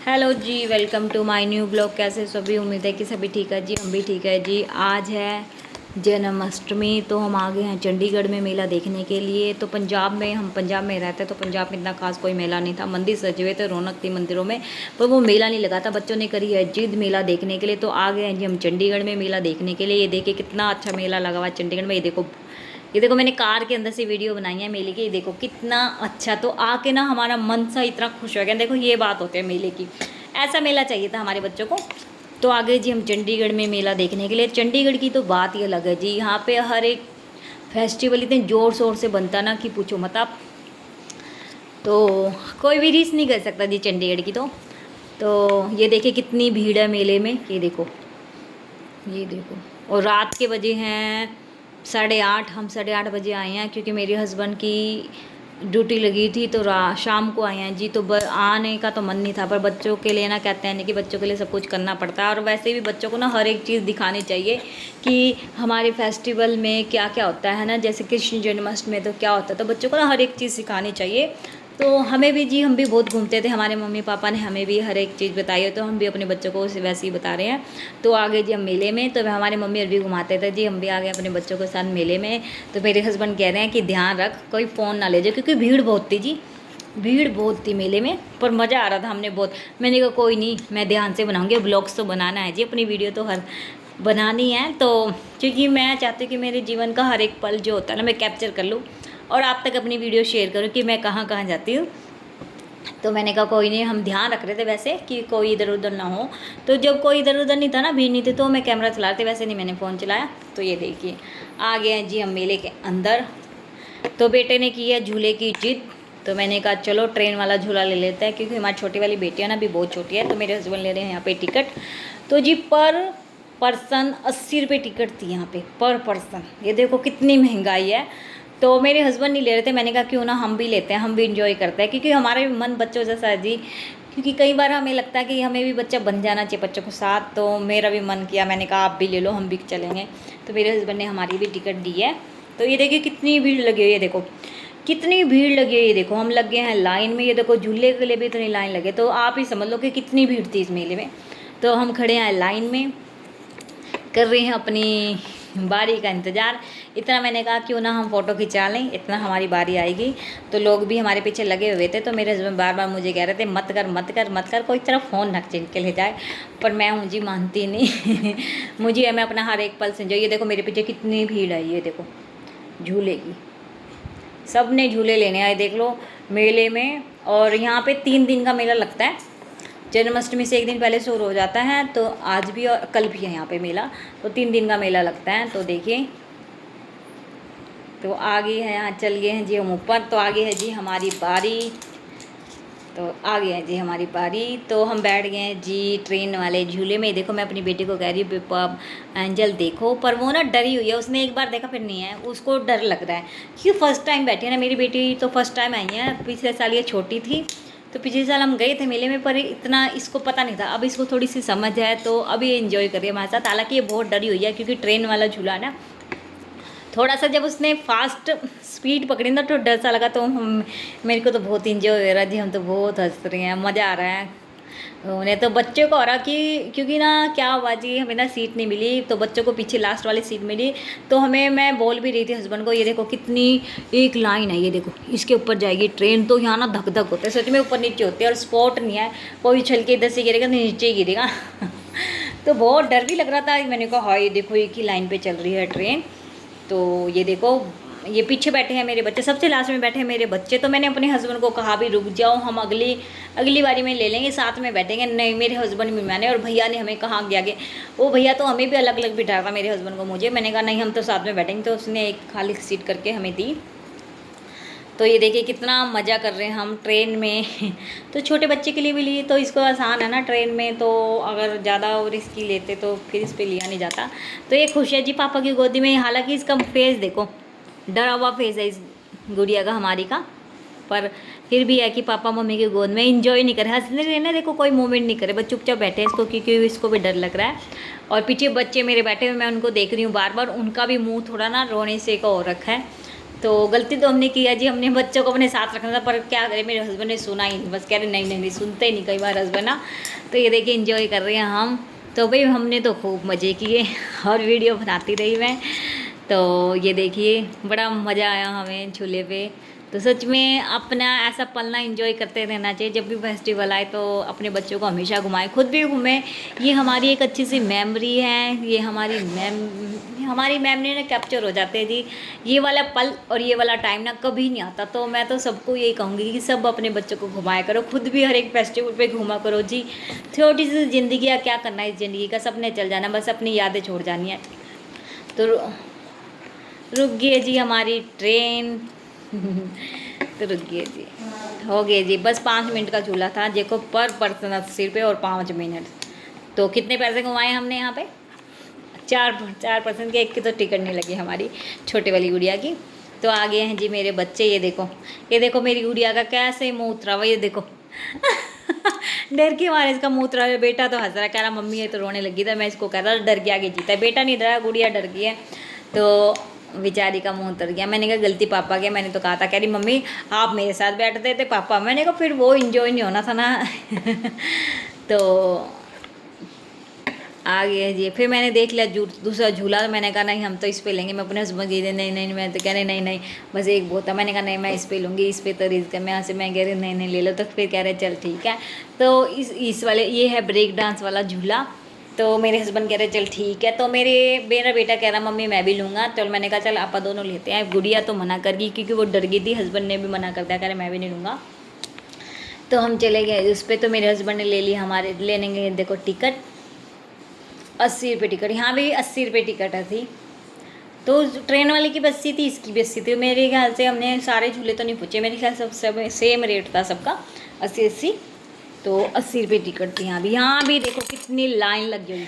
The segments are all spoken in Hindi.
हेलो जी, welcome to my new blog. कैसे सभी, उम्मीद है कि सभी ठीक है जी। हम भी ठीक है जी। आज है जन्माष्टमी, तो हम आ गए हैं चंडीगढ़ में मेला देखने के लिए। तो हम पंजाब में रहते हैं, तो पंजाब में इतना खास कोई मेला नहीं था। मंदिर सजे हुए थे, रौनक थी मंदिरों में, पर वो मेला नहीं लगा था। बच्चों ने करी है जिद मेला देखने के लिए, तो आ गए हैं जी हम चंडीगढ़ में मेला देखने के लिए। ये देखिए कितना अच्छा मेला लगा हुआ है चंडीगढ़ में। ये देखो मैंने कार के अंदर से वीडियो बनाई है मेले की। ये देखो कितना अच्छा, तो आके ना हमारा मन सा इतना खुश हो गया। देखो ये बात होती है मेले की, ऐसा मेला चाहिए था हमारे बच्चों को। तो आ गए जी हम चंडीगढ़ में मेला देखने के लिए। चंडीगढ़ की तो बात ही अलग है जी। यहाँ पे हर एक फेस्टिवल इतने ज़ोर शोर से बनता ना कि पूछो मत आप। तो कोई भी रीस नहीं कर सकता जी चंडीगढ़ की। तो ये देखिए कितनी भीड़ है मेले में। ये देखो और रात के बजे हैं 8:30। हम 8:30 बजे आए हैं, क्योंकि मेरे हस्बैंड की ड्यूटी लगी थी, तो शाम को आए हैं जी। तो आने का तो मन नहीं था, पर बच्चों के लिए ना, कहते हैं कि बच्चों के लिए सब कुछ करना पड़ता है। और वैसे भी बच्चों को ना हर एक चीज़ दिखानी चाहिए कि हमारे फेस्टिवल में क्या क्या होता है ना। जैसे कृष्ण जन्माष्टमी में तो क्या होता है, तो बच्चों को ना हर एक चीज़ सिखानी चाहिए। तो हमें भी जी, हम भी बहुत घूमते थे। हमारे मम्मी पापा ने हमें भी हर एक चीज़ बताई है, तो हम भी अपने बच्चों को वैसे ही बता रहे हैं। तो आ गए जी हम मेले में। तो हमारे मम्मी और भी घुमाते थे जी, हम भी आ गए अपने बच्चों के साथ मेले में। तो मेरे हस्बैंड कह रहे हैं कि ध्यान रख, कोई फ़ोन ना ले जाए, क्योंकि भीड़ बहुत थी जी। भीड़ बहुत थी मेले में, पर मज़ा आ रहा था हमने बहुत। मैंने कहा कोई नहीं, मैं ध्यान से बनाऊँगी। ब्लॉग्स तो बनाना है जी, अपनी वीडियो तो हर बनानी है। तो क्योंकि मैं चाहती हूँ कि मेरे जीवन का हर एक पल जो होता है ना, मैं कैप्चर कर लूँ और आप तक अपनी वीडियो शेयर करूँ कि मैं कहाँ कहाँ जाती हूँ। तो मैंने कहा कोई नहीं, हम ध्यान रख रहे थे वैसे कि कोई इधर उधर ना हो। तो जब कोई इधर उधर नहीं था ना, भीड़ नहीं थी, तो मैं कैमरा चला रही थी, वैसे नहीं मैंने फ़ोन चलाया। तो ये देखिए आ गए हैं जी हम मेले के अंदर। तो बेटे ने की है झूले की जिद, तो मैंने कहा चलो ट्रेन वाला झूला ले लेते हैं, क्योंकि हमारी छोटी वाली बेटी है ना, अभी बहुत छोटी है। तो मेरे हस्बैंड ले रहे हैं यहाँ पे टिकट। तो जी पर पर्सन 80 रुपये टिकट थी यहाँ पे पर पर्सन। ये देखो कितनी महंगाई है। तो मेरे हस्बैंड नहीं ले रहे थे, मैंने कहा क्यों ना हम भी लेते हैं, हम भी इंजॉय करते हैं, क्योंकि हमारा भी मन बच्चों जैसा है जी। क्योंकि कई बार हमें लगता है कि हमें भी बच्चा बन जाना चाहिए बच्चों के साथ। तो मेरा भी मन किया, मैंने कहा आप भी ले लो, हम भी चलेंगे। तो मेरे हस्बैंड ने हमारी भी टिकट दी है। तो ये देखिए कितनी भीड़ लगी हुई है, देखो कितनी भीड़ लगी है। ये देखो हम लग गए हैं लाइन में। ये देखो झूले के लिए भी इतनी लाइन लगे, तो आप ही समझ लो कि कितनी भीड़ थी इस मेले में। तो हम खड़े हैं लाइन में, कर रहे हैं अपनी बारी का इंतज़ार। इतना मैंने कहा क्यों ना हम फ़ोटो खिंचा लें, इतना हमारी बारी आएगी। तो लोग भी हमारे पीछे लगे हुए थे। तो मेरे हस्बैंड बार बार मुझे कह रहे थे मत कर मत कर मत कर, कोई तरफ फ़ोन न छीन के ले जाए। पर मैं हूँ जी, मानती नहीं। मुझे मैं अपना हर एक पल संजो। ये देखो मेरे पीछे कितनी भीड़ है, ये देखो झूले की, सब ने झूले लेने आए देख लो मेले में। और यहाँ पे 3 दिन का मेला लगता है। जन्माष्टमी से 1 दिन पहले शुरू हो जाता है, तो आज भी और कल भी है यहाँ पे मेला। तो 3 दिन का मेला लगता है। तो देखिए, तो आगे है, यहाँ चल गए हैं जी हम ऊपर। तो आगे है जी हमारी बारी। तो आ गए हैं जी हमारी बारी। तो हम बैठ गए हैं जी ट्रेन वाले झूले में। देखो मैं अपनी बेटी को कह रही हूँ पाप एंजल देखो, पर वो ना डरी हुई है। उसने एक बार देखा फिर नहीं है, उसको डर लग रहा है, क्योंकि फर्स्ट टाइम बैठी है ना मेरी बेटी। तो फर्स्ट टाइम आई है, पिछले साल ये छोटी थी। तो पिछले साल हम गए थे मेले में, पर इतना इसको पता नहीं था। अब इसको थोड़ी सी समझ है, तो अब ये इन्जॉय कर रही है हमारे साथ। हालांकि ये बहुत डरी हुई है, क्योंकि ट्रेन वाला झूला है ना, थोड़ा सा जब उसने फास्ट स्पीड पकड़ी ना, तो डर सा लगा। तो मेरे को तो बहुत इंजॉय हो रहा है जी, हम तो बहुत हंस रहे हैं, मज़ा आ रहा है। उन्हें तो बच्चों को हो रहा कि, क्योंकि ना क्या हुआ जी, हमें ना सीट नहीं मिली, तो बच्चों को पीछे लास्ट वाली सीट मिली। तो हमें, मैं बोल भी रही थी हस्बैंड को, ये देखो कितनी एक लाइन है, ये देखो इसके ऊपर जाएगी ट्रेन। तो यहाँ ना धक धक होते हैं सच में, ऊपर नीचे होते हैं, और स्पॉट नहीं है, कोई उछल के इधर से गिरेगा नहीं, नीचे ही गिरेगा। तो बहुत डर भी लग रहा था। मैंने कहा हाँ ये देखो एक ही लाइन पे चल रही है ट्रेन। तो ये देखो ये पीछे बैठे हैं मेरे बच्चे, सबसे लास्ट में बैठे हैं मेरे बच्चे। तो मैंने अपने हस्बैंड को कहा भी रुक जाओ, हम अगली बारी में ले लेंगे, साथ में बैठेंगे। नहीं, मेरे हस्बैंड भी, मैंने और भैया ने हमें कहा आगे आगे। वो भैया तो हमें भी अलग अलग बिठा रहा, मेरे हस्बैंड को मुझे। मैंने कहा नहीं हम तो साथ में बैठेंगे। तो उसने एक खाली सीट करके हमें दी। तो ये देखिए कितना मज़ा कर रहे हैं हम ट्रेन में। तो छोटे बच्चे के लिए भी लिए, तो इसको आसान है ना ट्रेन में। तो अगर ज़्यादा रिस्की लेते तो फिर इस पे लिया नहीं जाता। तो ये खुश है जी पापा की गोदी में। हालांकि इसका फेस देखो, डरा हुआ फेस है इस गुड़िया का, हमारी का। पर फिर भी है कि पापा मम्मी की गोद में इंजॉय नहीं करे, हंसने रहे ना, देखो कोई मूवमेंट नहीं करे, बस चुपचाप बैठे हैं इसको, क्योंकि इसको भी डर लग रहा है। और पीछे बच्चे मेरे बैठे हुए, मैं उनको देख रही हूँ बार बार। उनका भी मुंह थोड़ा ना रोने से का हो रखा है। तो गलती तो हमने किया जी, हमने बच्चों को अपने साथ रखना था, पर क्या करें मेरे हस्बैंड ने सुना ही नहीं, बस कह रहे नहीं नहीं नहीं, सुनते ही नहीं कई बार हस्बैंड ना। तो ये देखिए इंजॉय कर रहे हैं हम। तो भाई हमने तो खूब मज़े किए और वीडियो बनाती रही मैं। तो ये देखिए बड़ा मज़ा आया हमें झूले पे। तो सच में अपना ऐसा पल ना इंजॉय करते रहना चाहिए, जब भी फेस्टिवल आए तो अपने बच्चों को हमेशा घुमाएं, खुद भी घूमें। ये हमारी एक अच्छी सी मेमोरी है, ये हमारी मेमोरी ना कैप्चर हो जाते हैं जी। ये वाला पल और ये वाला टाइम ना कभी नहीं आता। तो मैं तो सबको यही कहूँगी कि सब अपने बच्चों को घुमाया करो, खुद भी हर एक फेस्टिवल पे घूमा करो जी। छोटी सी ज़िंदगी है, क्या करना है इस ज़िंदगी का, सपने चल जाना, बस अपनी यादें छोड़ जानी है। तो रुक गई जी हमारी ट्रेन तो रुक गई जी, हो गए जी, बस 5 मिनट का झूला था। देखो पर पर्सन 80 रुपये और 5 मिनट, तो कितने पैसे कमाए हमने यहाँ पे? 4 पर्सन के, एक की तो टिकट नहीं लगी हमारी छोटे वाली गुड़िया की। तो आ गए हैं जी मेरे बच्चे, ये देखो मेरी गुड़िया का कैसे मुँह उतरा हुआ, ये देखो डर के मारे इसका मुँह उतरा हुआ। बेटा तो हंस रहा, कह रहा मम्मी ये तो रोने लगी था, मैं इसको कह रहा डर के आगे जीता है। बेटा नहीं डरा, गुड़िया डर गई है। तो बेचारी का मुंह उतर गया। मैंने कहा गलती पापा की, मैंने तो कहा था, कह रही मम्मी आप मेरे साथ बैठते थे पापा। मैंने कहा फिर वो इंजॉय नहीं होना था ना तो आ गए जी। फिर मैंने देख लिया दूसरा झूला, तो मैंने कहा नहीं हम तो इस पे लेंगे। मैं अपने हस्बैंड की नहीं नहीं, मैं तो कह रहे नहीं नहीं बस एक बहुत था। मैंने कहा नहीं मैं इस पे लूँगी, इस पे तो रिस्क है। मैं यहाँ से मैं कह रही नहीं नहीं ले लो। तो फिर कह रहे चल ठीक है। तो इस वाले ये है ब्रेक डांस वाला झूला। तो मेरे हस्बैंड कह रहे चल ठीक है। तो मेरा बेटा कह रहा मम्मी मैं भी लूँगा। तो मैंने कहा चल आप दोनों लेते हैं। गुड़िया तो मना कर गई क्योंकि वो डर गई थी, हस्बैंड ने भी मना कर दिया, कह रहे मैं भी नहीं लूँगा। तो हम चले गए उस पर। तो मेरे हस्बैंड ने ले ली हमारे लेने गए, देखो टिकट 80 रुपये टिकट, यहाँ भी 80 रुपये टिकट थी। तो ट्रेन वाले की भी 80 थी, इसकी भी 80 थी। मेरे ख्याल से हमने सारे झूले तो नहीं पूछे, मेरे ख्याल से सब सेम रेट था सबका 80-80। तो 80 रुपये टिकट थी। यहाँ भी देखो कितनी लाइन लगी हुई,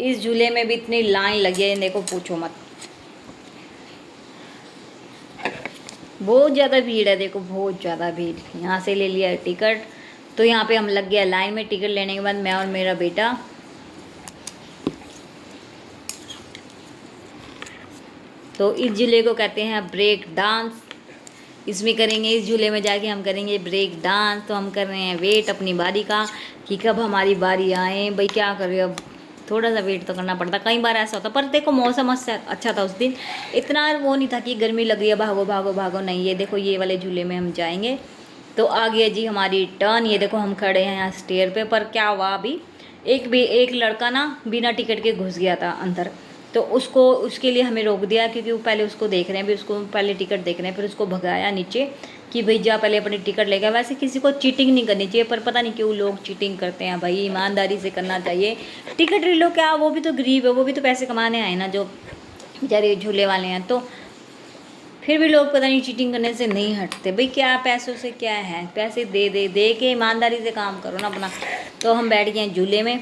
इस झूले में भी इतनी लाइन लगी है, देखो पूछो मत, बहुत ज़्यादा भीड़ है। देखो बहुत ज़्यादा भीड़। यहाँ से ले लिया टिकट, तो यहाँ पे हम लग गया लाइन में। टिकट लेने के बाद मैं और मेरा बेटा तो इस झूले को कहते हैं ब्रेक डांस। इसमें करेंगे, इस झूले में जाके हम करेंगे ब्रेक डांस। तो हम कर रहे हैं वेट अपनी बारी का कि कब हमारी बारी आए। भाई क्या कर रहे हो, अब थोड़ा सा वेट तो करना पड़ता। कई बार ऐसा होता, पर देखो मौसम अच्छा था उस दिन, इतना वो नहीं था कि गर्मी लग रही है भागो भागो भागो, नहीं। ये देखो ये वाले झूले में हम जाएंगे। तो आ गया जी हमारी टर्न। ये देखो हम खड़े हैं यहाँ स्टेयर पे। पर क्या हुआ अभी, एक लड़का ना बिना टिकट के घुस गया था अंदर। तो उसके लिए हमें रोक दिया, क्योंकि वो पहले उसको देख रहे हैं, भी उसको पहले टिकट देख रहे हैं। फिर उसको भगाया नीचे कि भाई जा पहले अपनी टिकट लेगा। वैसे किसी को चीटिंग नहीं करनी चाहिए, पर पता नहीं क्यों लोग चीटिंग करते हैं। भाई ईमानदारी से करना चाहिए, टिकट ले लो। क्या वो भी तो गरीब है, वो भी तो पैसे कमाने आए ना, जो बेचारे झूले वाले हैं। तो फिर भी लोग पता नहीं चीटिंग करने से नहीं हटते। भाई क्या पैसों से क्या है, पैसे दे के ईमानदारी से काम करो ना अपना। तो हम बैठ गए झूले में।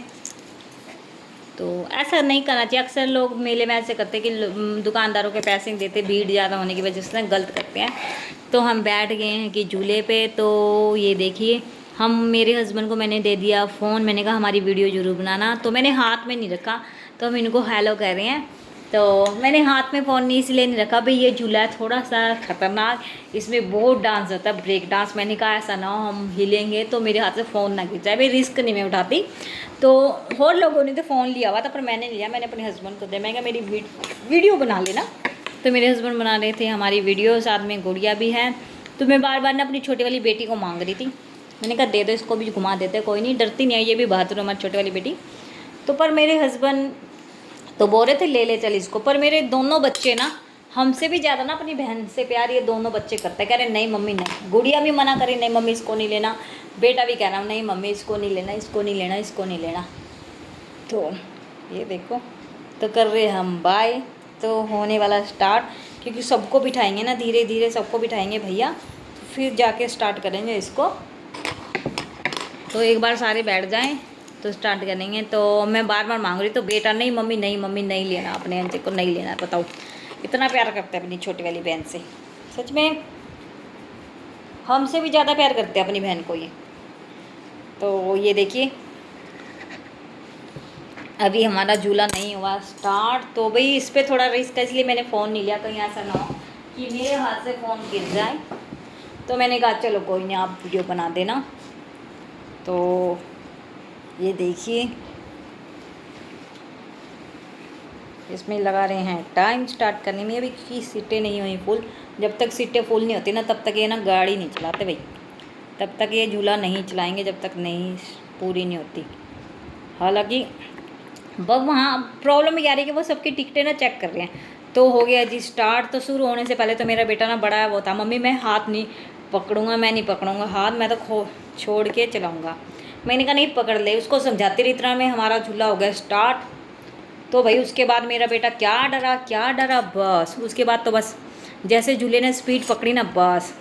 तो ऐसा नहीं करना चाहिए। अक्सर लोग मेले में ऐसे करते हैं कि दुकानदारों के पैसे नहीं देते, भीड़ ज़्यादा होने की वजह से गलत करते हैं। तो हम बैठ गए हैं कि झूले पे। तो ये देखिए मेरे हस्बैंड को मैंने दे दिया फ़ोन। मैंने कहा हमारी वीडियो ज़रूर बनाना। तो मैंने हाथ में नहीं रखा, तो हम इनको हेलो कह रहे हैं। तो मैंने हाथ में फ़ोन इसलिए नहीं रखा, भाई ये झूला है थोड़ा सा ख़तरनाक, इसमें बहुत डांस होता है, ब्रेक डांस। मैंने कहा ऐसा ना हो हम हिलेंगे तो मेरे हाथ से फ़ोन ना गिर जाए, भाई रिस्क नहीं मैं उठाती। तो और लोगों ने तो फ़ोन लिया हुआ था, पर मैंने लिया, मैंने अपने हस्बैंड को दिया। मैं कहा मेरी वीडियो बना लेना। तो मेरे हस्बैंड बना रहे थे हमारी वीडियो, साथ में गुड़िया भी है। तो मैं बार बार ना अपनी छोटी वाली बेटी को मांग रही थी। मैंने कहा दे दो इसको भी घुमा देते, कोई नहीं, डरती नहीं है, ये भी बहादुर हमारी छोटी वाली बेटी। तो पर मेरे हस्बैंड तो बोल रहे थे ले चल इसको। पर मेरे दोनों बच्चे ना हमसे भी ज़्यादा ना अपनी बहन से प्यार ये दोनों बच्चे करते हैं। कह रहे नहीं मम्मी नहीं। गुड़िया भी मना करी नहीं मम्मी इसको नहीं लेना। बेटा भी कह रहा नहीं मम्मी इसको नहीं लेना, इसको नहीं लेना, इसको नहीं लेना। तो ये देखो तो कर रहे हम बाय। तो होने वाला स्टार्ट, क्योंकि सबको बिठाएंगे ना, धीरे धीरे सबको बिठाएंगे भैया, तो फिर जाके स्टार्ट करेंगे इसको। तो एक बार सारे बैठ जाएं तो स्टार्ट करेंगे। तो मैं बार बार मांग रही, तो बेटा नहीं मम्मी नहीं लेना, अपने अंजे को नहीं लेना। बताओ इतना प्यार करते हैं अपनी छोटी वाली बहन से, सच में हमसे भी ज़्यादा प्यार करते हैं अपनी बहन को ये। तो ये देखिए अभी हमारा झूला नहीं हुआ स्टार्ट। तो भाई इस पर थोड़ा रिस्क है, इसलिए मैंने फ़ोन नहीं लिया, कहीं ऐसा ना हो कि मेरे हाथ से फ़ोन गिर जाए, तो मैंने कहा चलो कोई नहीं, आप वीडियो बना देना। तो ये देखिए, इसमें लगा रहे हैं टाइम स्टार्ट करने में। अभी की सीटें नहीं हुई फुल, जब तक सीटें फुल नहीं होती ना तब तक ये ना गाड़ी नहीं चलाते भाई, तब तक ये झूला नहीं चलाएंगे जब तक नहीं पूरी नहीं होती। हालांकि बब वहाँ प्रॉब्लम ये आ रही है कि वो सबकी टिकटें ना चेक कर रहे हैं। तो हो गया जी स्टार्ट। तो शुरू होने से पहले तो मेरा बेटा ना बड़ा वो था, मम्मी मैं हाथ नहीं पकड़ूंगा, मैं नहीं पकड़ूंगा हाथ, मैं तो छोड़ के चलाऊंगा। मैंने कहा नहीं पकड़ ले, उसको समझाती रही, इतना में हमारा झूला हो गया स्टार्ट। तो भाई उसके बाद मेरा बेटा क्या डरा, बस उसके बाद तो बस जैसे झूले ने स्पीड पकड़ी ना, बस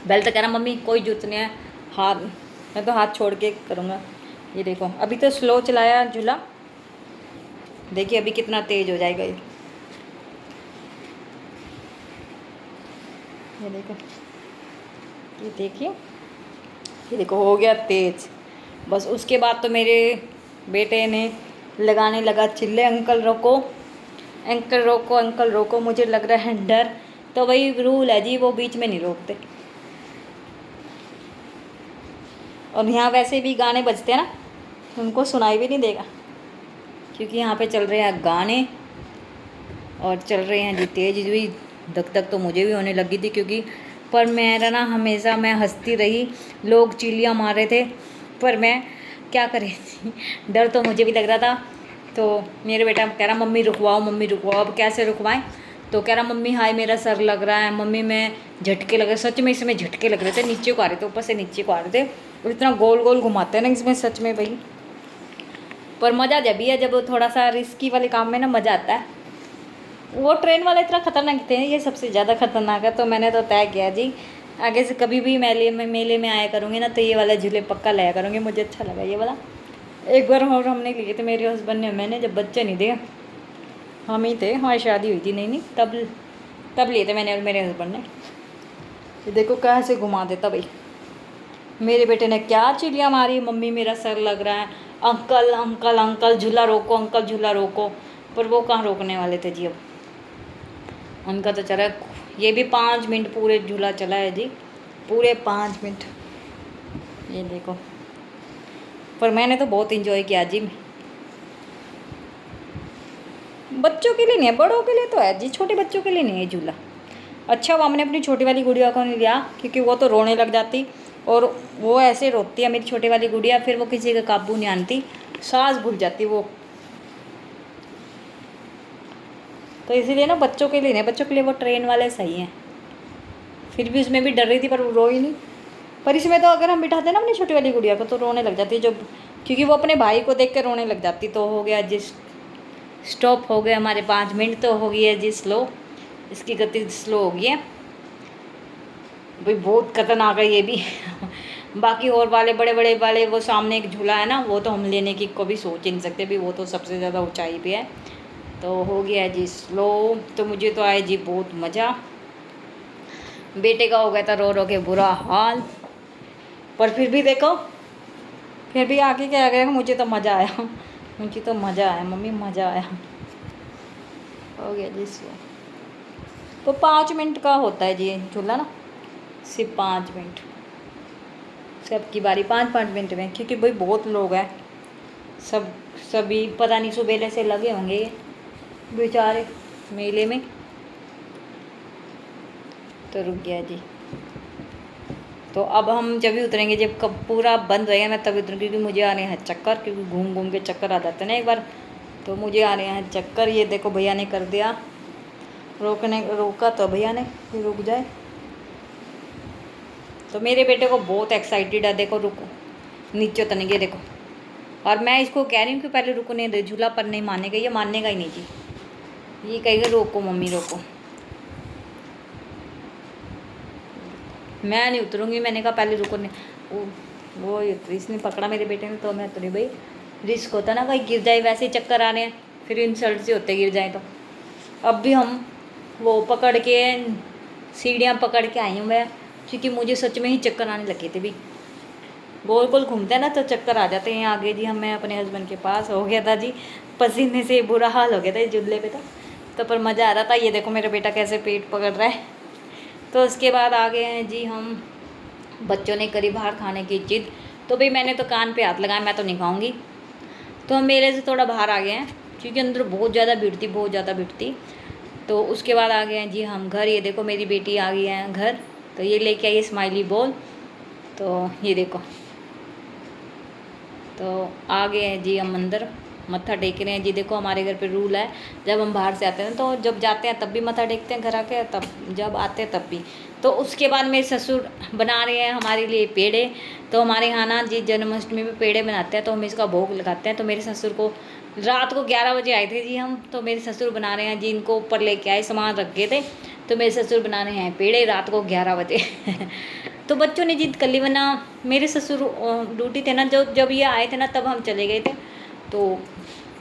बेल तो कह रहा मम्मी कोई जरूरत नहीं है, हाथ मैं तो हाथ छोड़ के करूँगा। ये देखो अभी तो स्लो चलाया झूला, देखिए अभी कितना तेज़ हो जाएगा ये देखो, ये देखिए, ये देखो हो गया तेज़। बस उसके बाद तो मेरे बेटे ने लगाने लगा चिल्ले, अंकल रोको अंकल रोको अंकल रोको, मुझे लग रहा है डर। तो वही रूल है जी, वो बीच में नहीं रोकते। और यहाँ वैसे भी गाने बजते हैं ना, उनको सुनाई भी नहीं देगा, क्योंकि यहाँ पे चल रहे हैं गाने और चल रहे हैं जी तेज भी। धक धक तो मुझे भी होने लगी थी, क्योंकि पर मेरा ना हमेशा मैं हंसती रही, लोग चीलियाँ मार रहे थे पर मैं क्या कर रही थी, डर तो मुझे भी लग रहा था। तो मेरे बेटा कह रहा मम्मी रुकवाओ, अब कैसे रुकवाएं। तो कह रहा मम्मी हाय मेरा सर लग रहा है, मम्मी मैं झटके लग रहे, सच में इसमें झटके लग रहे थे, नीचे को आ रहे थे, ऊपर से नीचे को आ रहे थे, और इतना गोल गोल घुमाते हैं ना इसमें सच में भाई। पर मज़ा जब भी है, जब थोड़ा सा रिस्की वाले काम में ना मज़ा आता है। वो ट्रेन वाले इतना ख़तरनाक थे, ये सबसे ज़्यादा ख़तरनाक है। तो मैंने तो तय किया जी आगे से कभी भी मेले में आया करूँगी ना, तो ये वाला झूले पक्का लाया करूँगी, मुझे अच्छा लगा ये वाला। एक बार और हमने लिए थे, मेरे हस्बैंड ने, मैंने, जब बच्चे नहीं थे, हम ही थे, हमारी शादी हुई थी नहीं तब लिए थे मैंने और मेरे हस्बैंड ने। ये देखो कैसे घुमा देता भाई। मेरे बेटे ने क्या चिड़िया मारी, मम्मी मेरा सर लग रहा है, अंकल अंकल अंकल झूला रोको, अंकल झूला रोको। पर वो कहाँ रोकने वाले थे जी, अब उनका तो चला। ये भी 5 मिनट पूरे झूला चला है जी, पूरे 5 मिनट, ये देखो। पर मैंने तो बहुत इंजॉय किया जी। बच्चों के लिए नहीं है, बड़ों के लिए तो है जी, छोटे बच्चों के लिए नहीं है झूला। अच्छा वो हमने अपनी छोटी वाली गुड़िया को नहीं लिया, क्योंकि वो तो रोने लग जाती, और वो ऐसे रोती है मेरी छोटी वाली गुड़िया, फिर वो किसी का काबू नहीं आती, सांस भूल जाती वो। तो इसीलिए ना बच्चों के लिए नहीं, बच्चों के लिए वो ट्रेन वाले सही हैं। फिर भी उसमें भी डर रही थी, पर वो रोई नहीं। पर इसमें तो अगर हम बिठाते ना अपनी छोटी वाली गुड़िया को, तो रोने लग जाती है, जो क्योंकि वो अपने भाई को देख कर रोने लग जाती। तो हो गया जिस स्टॉप हो गए हमारे 5 मिनट, तो हो गई है जी स्लो, इसकी गति स्लो हो गई है भाई, बहुत खतरनाक है ये भी। बाकी और वाले बड़े बड़े वाले, वो सामने एक झूला है ना, वो तो हम लेने की कभी सोच ही नहीं सकते भी, वो तो सबसे ज़्यादा ऊंचाई पे है। तो हो गया जी स्लो। तो मुझे तो आए जी बहुत मज़ा, बेटे का हो गया था रो रो के बुरा हाल, पर फिर भी देखो, फिर भी आगे क्या गया, मुझे तो मज़ा आया, मुझे तो मज़ा आया मम्मी, मज़ा आया। हो गया जी स्लो। तो 5 मिनट का होता है जी झूला ना, सिर्फ 5 मिनट, सबकी बारी 5-5 मिनट में, क्योंकि भाई बहुत लोग हैं, सभी पता नहीं सुबह से लगे होंगे ये बेचारे मेले में। तो रुक गया जी। तो अब हम जब भी उतरेंगे, जब कब पूरा बंद रहेगा मैं तभी उतरूँगी, क्योंकि मुझे आ रहे हैं चक्कर, क्योंकि घूम घूम के चक्कर आ जाते हैं ना एक बार, तो मुझे आ रहे हैं चक्कर। ये देखो भैया ने कर दिया, रोका तो भैया ने कि रुक जाए। तो मेरे बेटे को बहुत एक्साइटेड है, देखो रुको नीचे उतरेंगे देखो, और मैं इसको कह रही हूँ कि पहले रुकने दे झूला, पर नहीं मानेगा, ये मानेगा ही नहीं जी, ये कहेगा रोको मम्मी रोको। मैं नहीं उतरूँगी, मैंने कहा पहले रुको, नहीं वो इसने पकड़ा मेरे बेटे ने, तो मैं उतरी भाई, रिस्क होता ना भाई, गिर जाए, वैसे ही चक्कर आ रहे हैं, फिर इंसल्ट से होते गिर जाए तो। अब भी हम वो पकड़ के सीढ़ियाँ पकड़ के आई हूँ मैं, क्योंकि मुझे सच में ही चक्कर आने लगे थे भी, गोल गोल घूमते हैं ना तो चक्कर आ जाते हैं। आगे जी हम मैं अपने हस्बैंड के पास हो गया था जी, पसीने से बुरा हाल हो गया था झूले पे। तो पर मज़ा आ रहा था। ये देखो मेरा बेटा कैसे पेट पकड़ रहा है। तो उसके बाद आ गए हैं जी हम, बच्चों ने करी बाहर खाने की जिद, तो भाई मैंने तो कान पे हाथ लगाया, मैं तो नहीं खाऊंगी। तो हम मेरे से थोड़ा बाहर आ गए हैं क्योंकि अंदर बहुत ज़्यादा भीड़ थी, बहुत ज़्यादा भीड़ थी। तो उसके बाद आ गए हैं जी हम घर। ये देखो मेरी बेटी आ गई है घर, तो ये लेके आई स्माइली बॉल। तो ये देखो, तो आ गए हैं जी हम अंदर, मत्था टेक रहे हैं जी। देखो हमारे घर पे रूल है, जब हम बाहर से आते हैं तो जब जाते हैं तब भी मत्था टेकते हैं घर आके, तब जब आते हैं तब भी। तो उसके बाद मेरे ससुर बना रहे हैं हमारे लिए पेड़े। तो हमारे यहाँ ना जी जन्माष्टमी में पेड़े बनाते हैं, तो हम इसका भोग लगाते हैं। तो मेरे ससुर को रात को 11 बजे आए थे जी हम, तो मेरे ससुर बना रहे हैं जी, इनको ऊपर लेके आए, सामान रख गए थे, तो मेरे ससुर बना रहे हैं पेड़े रात को 11 बजे। तो बच्चों ने जिद कर ली, वरना मेरे ससुर ड्यूटी थे ना, जब ये आए थे ना तब हम चले गए थे। तो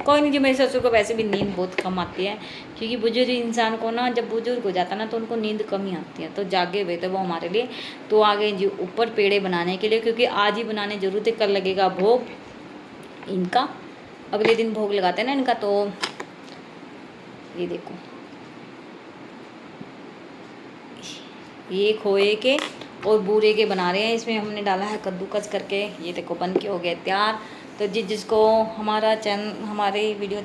कोई नहीं जी, मेरे ससुर को वैसे भी नींद बहुत कम आती है, क्योंकि बुजुर्ग इंसान को ना, जब बुजुर्ग हो जाता है ना तो उनको नींद कम ही आती है। तो जागे हुए थे वो हमारे लिए। तो आ गए जी ऊपर पेड़े बनाने के लिए, क्योंकि आज ही बनाने जरूर थे, कल लगेगा भोग इनका, अगले दिन भोग लगाते हैं ना इनका। तो ये देखो, ये खोए के और बूरे के बना रहे हैं। इसमें हमने डाला है कद्दूकस करके। ये देखो बन के हो गया तैयार। तो जिसको हमारा चैनल, हमारे वीडियो